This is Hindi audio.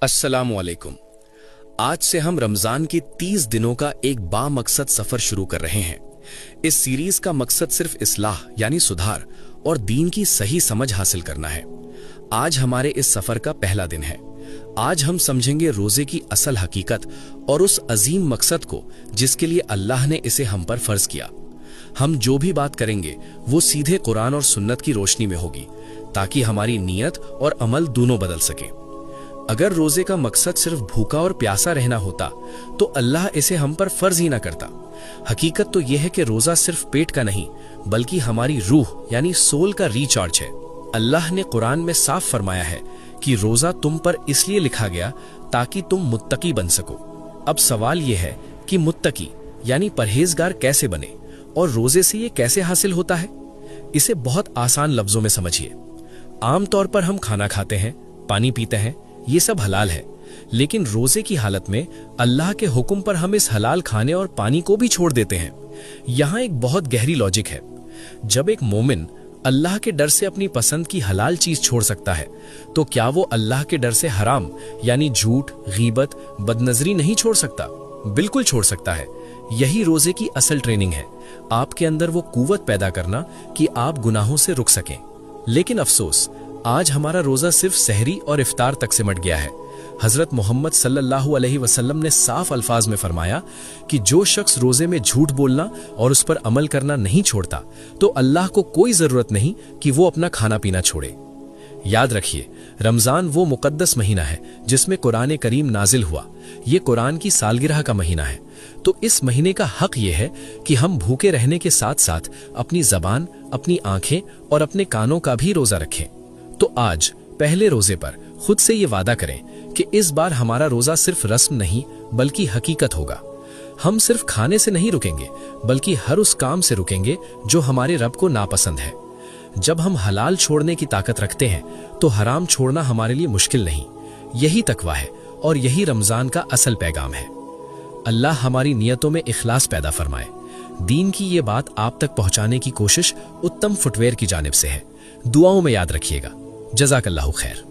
अस्सलामुअलैकुम। आज से हम रमजान के 30 दिनों का एक बामकसद सफर शुरू कर रहे हैं। इस सीरीज का मकसद सिर्फ इस्लाह यानी सुधार और दीन की सही समझ हासिल करना है। आज हमारे इस सफर का पहला दिन है। आज हम समझेंगे रोजे की असल हकीकत और उस अजीम मकसद को जिसके लिए अल्लाह ने इसे हम पर फर्ज किया। हम जो भी बात करेंगे वो सीधे कुरान और सुन्नत की रोशनी में होगी, ताकि हमारी नीयत और अमल दोनों बदल सके। अगर रोजे का मकसद सिर्फ भूखा और प्यासा रहना होता तो अल्लाह इसे हम पर फर्ज ही ना करता। हकीकत तो यह है कि रोजा सिर्फ पेट का नहीं बल्कि हमारी रूह यानी सोल का रिचार्ज है। अल्लाह ने कुरान में साफ फरमाया है कि रोजा तुम पर इसलिए लिखा गया ताकि तुम मुत्तकी बन सको। अब सवाल यह है कि मुत्तकी यानी परहेजगार कैसे बने और रोजे से ये कैसे हासिल होता है। इसे बहुत आसान लफ्जों में समझिए। आमतौर पर हम खाना खाते हैं, पानी पीते हैं, ये सब हलाल है, लेकिन रोजे की हालत में अल्लाह के हुक्म पर हम इस हलाल खाने और पानी को भी छोड़ देते हैं। यहाँ एक बहुत गहरी लॉजिक है। जब एक मोमिन अल्लाह के डर से अपनी पसंद की हलाल चीज छोड़ सकता है तो क्या वो अल्लाह के डर से हराम यानी झूठ, गीबत, बदनजरी नहीं छोड़ सकता? बिल्कुल छोड़ सकता है। यही रोजे की असल ट्रेनिंग है, आपके अंदर वो कुव्वत पैदा करना कि आप गुनाहों से रुक सकें। लेकिन अफसोस, आज हमारा रोजा सिर्फ सहरी और इफ्तार तक सिमट गया है। हजरत मोहम्मद सल्लल्लाहु अलैहि वसल्लम ने साफ अल्फाज में फरमाया कि जो शख्स रोजे में झूठ बोलना और उस पर अमल करना नहीं छोड़ता तो अल्लाह को कोई जरूरत नहीं कि वो अपना खाना पीना छोड़े। याद रखिए, रमजान वो मुकद्दस महीना है जिसमें कुरान करीम नाजिल हुआ। ये कुरान की सालगिरह का महीना है, तो इस महीने का हक ये है कि हम भूखे रहने के साथ साथ अपनी जबान, अपनी आंखें और अपने कानों का भी रोजा रखें। तो आज पहले रोजे पर खुद से ये वादा करें कि इस बार हमारा रोजा सिर्फ रस्म नहीं बल्कि हकीकत होगा। हम सिर्फ खाने से नहीं रुकेंगे बल्कि हर उस काम से रुकेंगे जो हमारे रब को नापसंद है। जब हम हलाल छोड़ने की ताकत रखते हैं तो हराम छोड़ना हमारे लिए मुश्किल नहीं। यही तकवा है और यही रमजान का असल पैगाम है। अल्लाह हमारी नियतों में इखलास पैदा फरमाए। दीन की ये बात आप तक पहुंचाने की कोशिश उत्तम फुटवेयर की जानिब से है। दुआओं में याद रखिएगा। जज़ाकल्लाहु खैर।